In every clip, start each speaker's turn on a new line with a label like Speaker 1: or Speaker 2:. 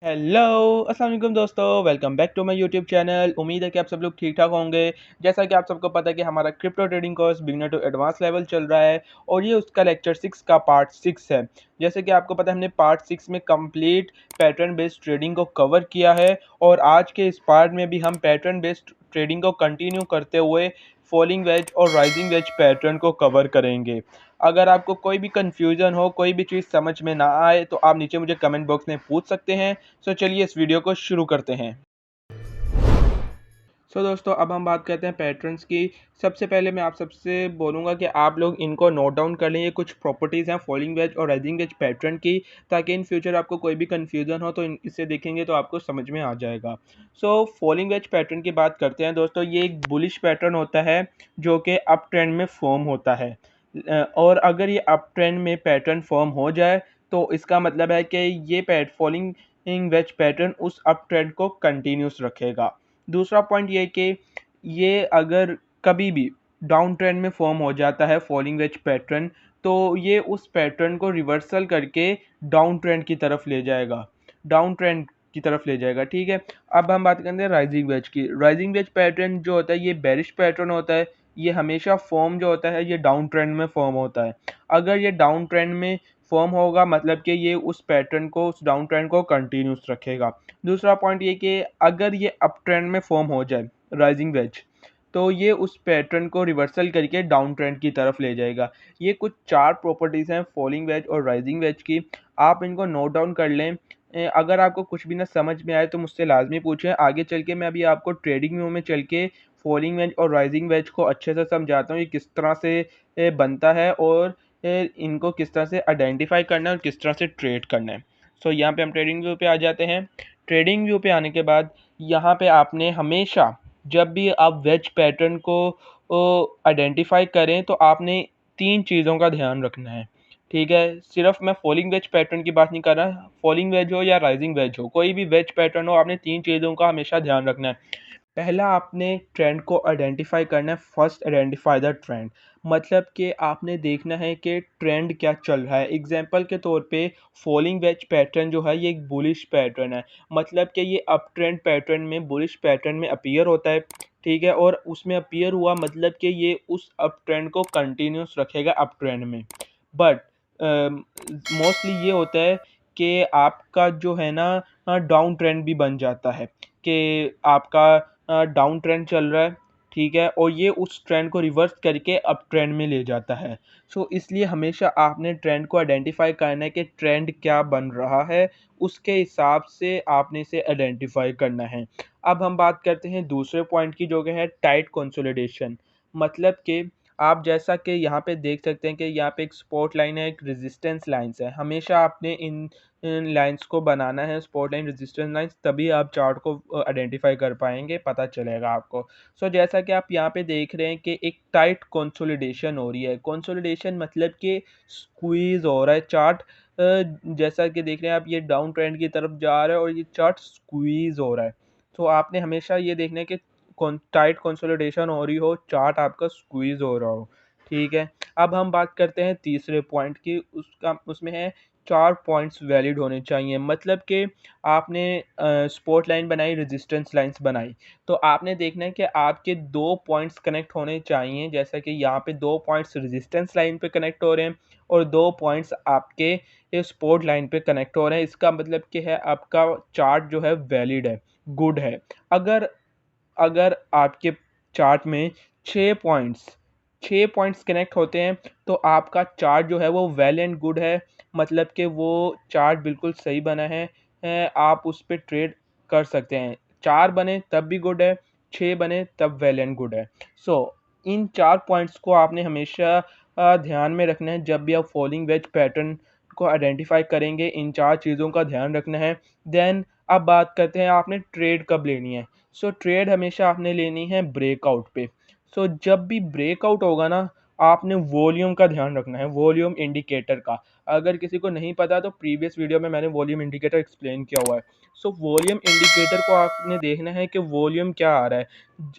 Speaker 1: Hello अस्सलाम वालेकुम दोस्तों, welcome back to my YouTube channel. उम्मीद है कि आप सब लोग ठीक ठाक होंगे। जैसा कि आप सबको पता है कि हमारा crypto trading course beginner to advance level चल रहा है और ये उसका लेक्चर 6 का पार्ट 6 है। जैसे कि आपको पता है हमने पार्ट 6 में कंप्लीट पैटर्न बेस्ड ट्रेडिंग को कवर किया है और आज के इस पार्ट में भी हम पैटर्न बेस्ड ट्रेडिंग को कंटिन्यू करते हुए फॉलिंग वेज और राइजिंग वेज पैटर्न को कवर करेंगे। अगर आपको कोई भी कन्फ्यूज़न हो, कोई भी चीज़ समझ में ना आए तो आप नीचे मुझे कमेंट बॉक्स में पूछ सकते हैं। चलिए इस वीडियो को शुरू करते हैं। दोस्तों अब हम बात करते हैं पैटर्न्स की। सबसे पहले मैं आप सबसे बोलूँगा कि आप लोग इनको नोट डाउन कर लें। ये कुछ प्रॉपर्टीज़ हैं फॉलिंग वेज और राइजिंग वेज पैटर्न की, ताकि इन फ्यूचर आपको कोई भी कन्फ्यूज़न हो तो इसे देखेंगे तो आपको समझ में आ जाएगा। फॉलिंग वेज पैटर्न की बात करते हैं दोस्तों। ये एक बुलिश पैटर्न होता है जो कि अप ट्रेंड में फॉर्म होता है। और अगर ये अप ट्रेंड में पैटर्न फॉर्म हो जाए तो इसका मतलब है कि ये फॉलिंग वेज पैटर्न उस अप ट्रेंड को कंटिन्यूस रखेगा। दूसरा पॉइंट ये कि ये अगर कभी भी डाउन ट्रेंड में फॉर्म हो जाता है फॉलिंग वेज पैटर्न, तो ये उस पैटर्न को रिवर्सल करके डाउन ट्रेंड की तरफ ले जाएगा, ठीक है। अब हम बात करते हैं राइजिंग वेज की। राइजिंग वेज पैटर्न जो होता है ये बेरिश पैटर्न होता है। ये हमेशा फॉर्म जो होता है ये डाउन ट्रेंड में फॉर्म होता है। अगर ये डाउन ट्रेंड में फॉर्म होगा मतलब कि ये उस पैटर्न को, उस डाउन ट्रेंड को कंटिन्यूस रखेगा। दूसरा पॉइंट ये कि अगर ये अप ट्रेंड में फॉर्म हो जाए राइजिंग वेज, तो ये उस पैटर्न को रिवर्सल करके डाउन ट्रेंड की तरफ ले जाएगा। ये कुछ 4 प्रॉपर्टीज़ हैं फॉलिंग वेज और राइजिंग वेज की, आप इनको नोट डाउन कर लें। अगर आपको कुछ भी ना समझ में आए तो मुझसे लाज़मी पूछें। आगे चल के मैं अभी आपको ट्रेडिंग व्यू में चल के फॉलिंग वेज और राइजिंग वेज को अच्छे से समझाता हूँ, ये किस तरह से बनता है और इनको किस तरह से आइडेंटिफ़ाई करना है और किस तरह से ट्रेड करना है। यहाँ पे हम ट्रेडिंग व्यू पे आ जाते हैं। ट्रेडिंग व्यू पे आने के बाद यहाँ पे आपने हमेशा, जब भी आप वेज पैटर्न को आइडेंटिफ़ाई करें तो आपने 3 चीज़ों का ध्यान रखना है, ठीक है। सिर्फ मैं फॉलिंग वेज पैटर्न की बात नहीं कर रहा, फॉलिंग वेज हो या राइजिंग वेज हो, कोई भी वेज पैटर्न हो, आपने 3 चीज़ों का हमेशा ध्यान रखना है। पहला आपने ट्रेंड को आइडेंटिफ़ाई करना है। फर्स्ट आइडेंटिफ़ाई द ट्रेंड, मतलब कि आपने देखना है कि ट्रेंड क्या चल रहा है। एग्जांपल के तौर पे फॉलिंग वेज पैटर्न जो है ये एक बुलिश पैटर्न है, मतलब कि ये अप ट्रेंड पैटर्न में, बुलिश पैटर्न में अपीयर होता है, ठीक है। और उसमें अपीयर हुआ मतलब कि ये उस अप ट्रेंड को कंटिन्यूस रखेगा अप ट्रेंड में। बट मोस्टली ये होता है कि आपका जो है ना डाउन ट्रेंड भी बन जाता है, कि आपका डाउन ट्रेंड चल रहा है, ठीक है, और ये उस ट्रेंड को रिवर्स करके अप ट्रेंड में ले जाता है। इसलिए हमेशा आपने ट्रेंड को आइडेंटिफ़ाई करना है कि ट्रेंड क्या बन रहा है, उसके हिसाब से आपने इसे आइडेंटिफ़ाई करना है। अब हम बात करते हैं दूसरे पॉइंट की, जो कि है टाइट कंसोलिडेशन। मतलब कि आप जैसा कि यहाँ पे देख सकते हैं कि यहाँ पे एक सपोर्ट लाइन है, एक रेजिस्टेंस लाइन्स है। हमेशा आपने इन लाइन्स को बनाना है, सपोर्ट लाइन, रेजिस्टेंस लाइन्स, तभी आप चार्ट को आइडेंटिफ़ाई कर पाएँगे, पता चलेगा आपको। जैसा कि आप यहाँ पे देख रहे हैं कि एक टाइट कंसोलिडेशन हो रही है। कंसोलिडेशन मतलब कि स्क्वीज़ हो रहा है चार्ट। जैसा कि देख रहे हैं आप, ये डाउन ट्रेंड की तरफ जा रहा है और ये चार्ट स्क्वीज़ हो रहा है। आपने हमेशा ये देखना है कि टाइट कंसोलिडेशन हो रही हो, चार्ट आपका स्क्वीज़ हो रहा हो, ठीक है। अब हम बात करते हैं तीसरे पॉइंट की। उसमें है 4 पॉइंट्स वैलिड होने चाहिए। मतलब कि आपने सपोर्ट लाइन बनाई, रेजिस्टेंस लाइन्स बनाई, तो आपने देखना है कि आपके 2 पॉइंट्स कनेक्ट होने चाहिए। जैसा कि यहाँ पे 2 पॉइंट्स रेजिस्टेंस लाइन पे कनेक्ट हो रहे हैं और 2 पॉइंट्स आपके सपोर्ट लाइन पे कनेक्ट हो रहे हैं। इसका मतलब कि है आपका चार्ट जो है वैलिड है, गुड है। अगर अगर आपके चार्ट में 6 पॉइंट्स 6 पॉइंट्स कनेक्ट होते हैं तो आपका चार्ट जो है वो वेल एंड गुड है, मतलब कि वो चार्ट बिल्कुल सही बना है। आप उस पे ट्रेड कर सकते हैं। 4 बने तब भी गुड है, 6 बने तब वेल एंड गुड है। इन 4 पॉइंट्स को आपने हमेशा ध्यान में रखना है जब भी आप फॉलिंग वेज पैटर्न को आइडेंटिफ़ाई करेंगे। इन 4 चीज़ों का ध्यान रखना है। देन अब बात करते हैं आपने ट्रेड कब लेनी है। ट्रेड हमेशा आपने लेनी है ब्रेकआउट पे। जब भी ब्रेकआउट होगा ना, आपने वॉल्यूम का ध्यान रखना है, वॉल्यूम इंडिकेटर का। अगर किसी को नहीं पता तो प्रीवियस वीडियो में मैंने वॉल्यूम इंडिकेटर एक्सप्लेन किया हुआ है। वॉल्यूम इंडिकेटर को आपने देखना है कि वॉल्यूम क्या आ रहा है।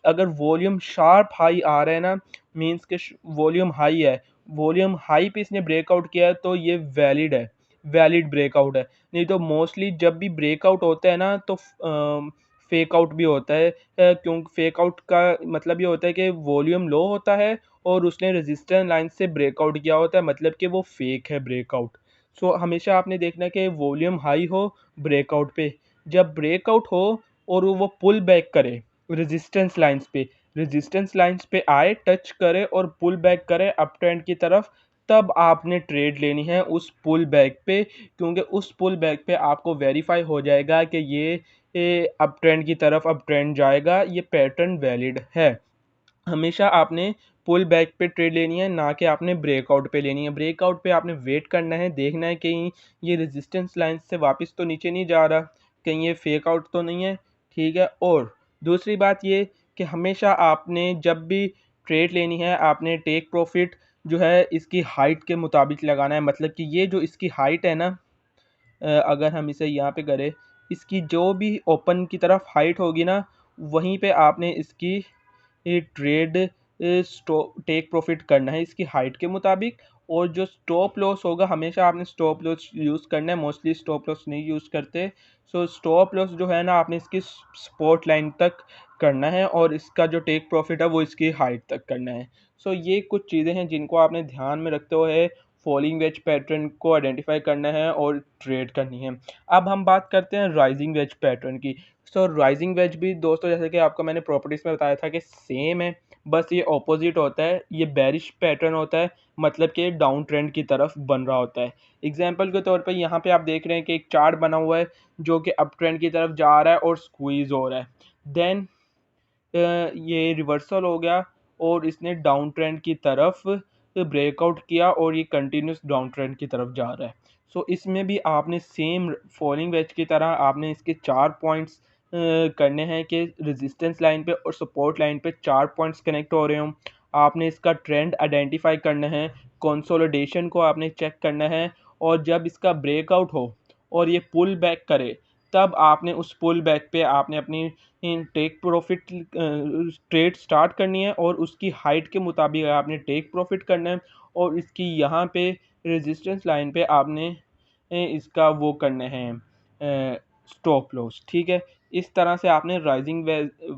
Speaker 1: अगर वॉल्यूम शार्प हाई आ रहा है ना, मीन्स के वॉल्यूम हाई है, वॉल्यूम हाई पे इसने ब्रेकआउट किया है तो ये वैलिड है। वैलिड ब्रेकआउट है। नहीं तो मोस्टली जब भी ब्रेकआउट होता है ना तो फेक आउट भी होता है, क्योंकि फेक आउट का मतलब ये होता है कि वॉल्यूम लो होता है और उसने रेजिस्टेंस लाइन से ब्रेकआउट किया होता है, मतलब कि वो फेक है ब्रेकआउट। सो हमेशा आपने देखना है कि वॉल्यूम हाई हो ब्रेकआउट पे। जब ब्रेकआउट हो और वो पुल बैक करे रेजिस्टेंस लाइंस पे, रेजिस्टेंस लाइंस पे आए, टच करे और पुल बैक करे अप ट्रेंड की तरफ, तब आपने ट्रेड लेनी है उस पुल बैक पे, क्योंकि उस पुल बैक पे आपको वेरीफाई हो जाएगा कि ये अप ट्रेंड की तरफ अप ट्रेंड जाएगा, ये पैटर्न वैलिड है। हमेशा आपने पुल बैक पे ट्रेड लेनी है, ना कि आपने ब्रेकआउट पे लेनी है। ब्रेकआउट पे आपने वेट करना है, देखना है कहीं ये रेजिस्टेंस लाइन से वापस तो नीचे नहीं जा रहा, कहीं ये फेक आउट तो नहीं है, ठीक है। और दूसरी बात ये कि हमेशा आपने जब भी ट्रेड लेनी है, आपने टेक प्रॉफिट जो है इसकी हाइट के मुताबिक लगाना है। मतलब कि ये जो इसकी हाइट है ना, अगर हम इसे यहाँ पे करें, इसकी जो भी ओपन की तरफ हाइट होगी ना, वहीं पे आपने इसकी ये ट्रेड टेक प्रॉफिट करना है इसकी हाइट के मुताबिक। और जो स्टॉप लॉस होगा, हमेशा आपने स्टॉप लॉस यूज़ करना है, मोस्टली स्टॉप लॉस नहीं यूज़ करते। सो स्टॉप लॉस जो है ना, आपने इसकी सपोर्ट लाइन तक करना है और इसका जो टेक प्रॉफिट है वो इसकी हाइट तक करना है। सो ये कुछ चीज़ें हैं जिनको आपने ध्यान में रखते हुए फॉलिंग वेज पैटर्न को आइडेंटिफाई करना है और ट्रेड करनी है। अब हम बात करते हैं राइजिंग वेज पैटर्न की। सो राइजिंग वेज भी दोस्तों, जैसे कि आपको मैंने प्रॉपर्टीज़ में बताया था कि सेम है, बस ये ऑपोजिट होता है। ये बेरिश पैटर्न होता है, मतलब कि डाउन ट्रेंड की तरफ बन रहा होता है। एग्जांपल के तौर पे यहाँ पे आप देख रहे हैं कि एक चार्ट बना हुआ है जो कि अप ट्रेंड की तरफ जा रहा है और स्क्वीज हो रहा है। देन ये रिवर्सल हो गया और इसने डाउन ट्रेंड की तरफ ब्रेकआउट किया और ये कंटिन्यूस डाउन ट्रेंड की तरफ जा रहा है। सो इसमें भी आपने सेम फॉलिंग वेज की तरह आपने इसके 4 पॉइंट्स करने हैं कि रेजिस्टेंस लाइन पे और सपोर्ट लाइन पे 4 पॉइंट्स कनेक्ट हो रहे हों। आपने इसका ट्रेंड आइडेंटिफाई करना है, कंसोलिडेशन को आपने चेक करना है, और जब इसका ब्रेकआउट हो और ये पुल बैक करे, तब आपने उस पुल बैक पे आपने अपनी इन टेक प्रॉफिट ट्रेड स्टार्ट करनी है और उसकी हाइट के मुताबिक आपने टेक प्रॉफिट करना है। और इसकी यहाँ पे रेजिस्टेंस लाइन पे आपने इसका वो करने हैं स्टॉप लॉस, ठीक है। इस तरह से आपने राइजिंग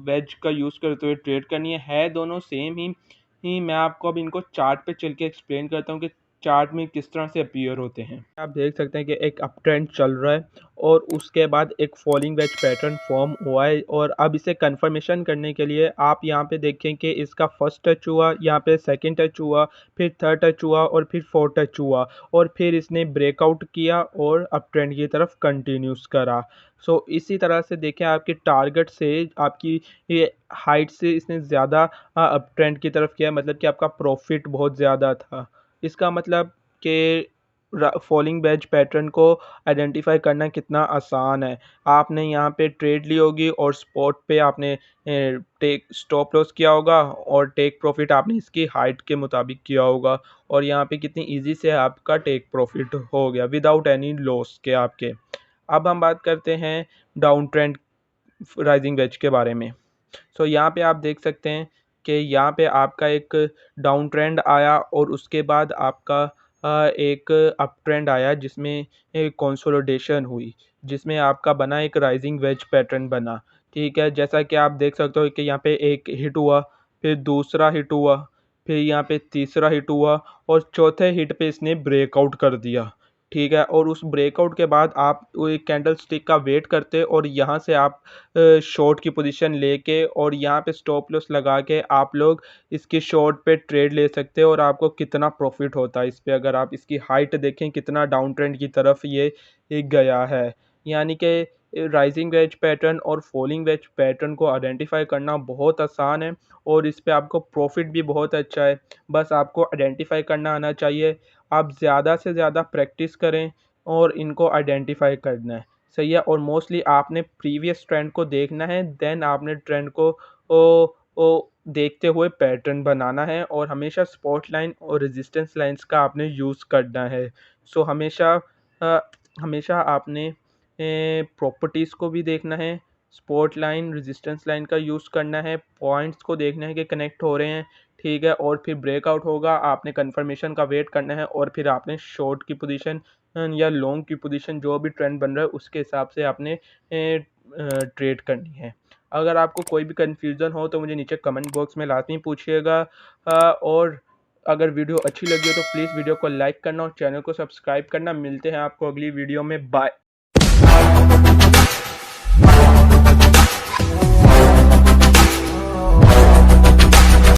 Speaker 1: वेज का यूज़ करते हुए ट्रेड करनी है दोनों सेम ही मैं आपको अब इनको चार्ट पे चल के एक्सप्लेन करता हूँ कि चार्ट में किस तरह से अपीयर होते हैं। आप देख सकते हैं कि एक अप ट्रेंड चल रहा है और उसके बाद एक फॉलिंग वेज पैटर्न फॉर्म हुआ है, और अब इसे कंफर्मेशन करने के लिए आप यहाँ पे देखें कि इसका फर्स्ट टच हुआ, यहाँ पे सेकंड टच हुआ, फिर थर्ड टच हुआ और फिर फोर्थ टच हुआ, और फिर इसने ब्रेकआउट किया और अप ट्रेंड की तरफ कंटिन्यूस करा। सो इसी तरह से देखें, आपके टारगेट से आपकी ये हाइट से इसने ज़्यादा अप ट्रेंड की तरफ किया, मतलब कि आपका प्रॉफिट बहुत ज़्यादा था। इसका मतलब कि फॉलिंग वेज पैटर्न को आइडेंटिफाई करना कितना आसान है। आपने यहाँ पे ट्रेड ली होगी और स्पॉट पे आपने टेक स्टॉप लॉस किया होगा और टेक प्रॉफिट आपने इसकी हाइट के मुताबिक किया होगा, और यहाँ पे कितनी इजी से आपका टेक प्रॉफिट हो गया विदाउट एनी लॉस के आपके। अब हम बात करते हैं डाउन ट्रेंड राइजिंग वेज के बारे में। सो यहाँ पे आप देख सकते हैं कि यहाँ पे आपका एक डाउन ट्रेंड आया और उसके बाद आपका एक अप ट्रेंड आया जिसमें एक कंसोलिडेशन हुई, जिसमें आपका बना एक राइजिंग वेज पैटर्न बना, ठीक है। जैसा कि आप देख सकते हो कि यहाँ पे एक हिट हुआ, फिर दूसरा हिट हुआ, फिर यहाँ पे तीसरा हिट हुआ और चौथे हिट पे इसने ब्रेकआउट कर दिया, ठीक है। और उस ब्रेकआउट के बाद आप वो एक कैंडल स्टिक का वेट करते और यहाँ से आप शॉर्ट की पोजीशन लेके और यहाँ पे स्टॉप लॉस लगा के आप लोग इसकी शॉर्ट पे ट्रेड ले सकते हो, और आपको कितना प्रॉफिट होता है इस पे अगर आप इसकी हाइट देखें कितना डाउन ट्रेंड की तरफ ये गया है। यानी कि राइजिंग वेज पैटर्न और फॉलिंग वेज पैटर्न को आइडेंटिफाई करना बहुत आसान है और इस पे आपको प्रॉफिट भी बहुत अच्छा है। बस आपको आइडेंटिफाई करना आना चाहिए। आप ज़्यादा से ज़्यादा प्रैक्टिस करें और इनको आइडेंटिफाई करना है, सही है। और मोस्टली आपने प्रीवियस ट्रेंड को देखना है, देन आपने ट्रेंड को ओ ओ देखते हुए पैटर्न बनाना है, और हमेशा स्पॉट लाइन और रेजिस्टेंस लाइंस का आपने यूज़ करना है। सो अ, हमेशा आपने प्रॉपर्टीज़ को भी देखना है, स्पॉट लाइन रेजिस्टेंस लाइन का यूज़ करना है, पॉइंट्स को देखना है कि कनेक्ट हो रहे हैं, ठीक है, और फिर ब्रेकआउट होगा, आपने कन्फर्मेशन का वेट करना है और फिर आपने शॉर्ट की पोजीशन या लॉन्ग की पोजीशन जो भी ट्रेंड बन रहा है उसके हिसाब से आपने ट्रेड करनी है। अगर आपको कोई भी कन्फ्यूज़न हो तो मुझे नीचे कमेंट बॉक्स में लाज़मी पूछिएगा। और अगर वीडियो अच्छी लगी हो तो प्लीज़ वीडियो को लाइक करना और चैनल को सब्सक्राइब करना। मिलते हैं आपको अगली वीडियो में, बाय।